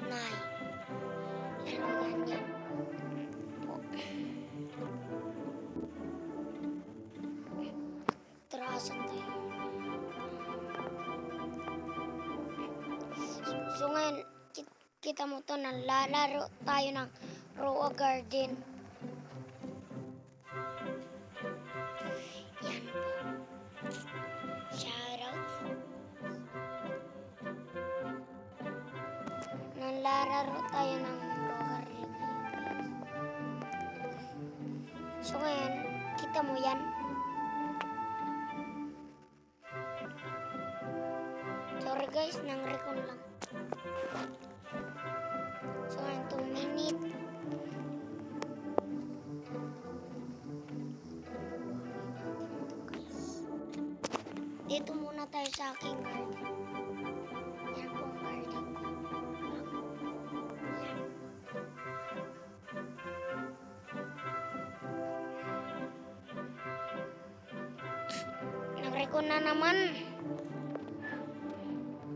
Nay. Yan o, yan po. Tarasan tayo. So ngayon, kita mo to, nalalaro tayo ng Roa Garden. Yan po. Shoutout. Nalalaro tayo ng Roa Garden. So ngayon, kita mo yan. Sorry guys, nang-recon lang. So ngayon, 2 minutes. Dito muna tayo sa aking garden. Yan po ang garden ko. Yan. Nag-recon na naman.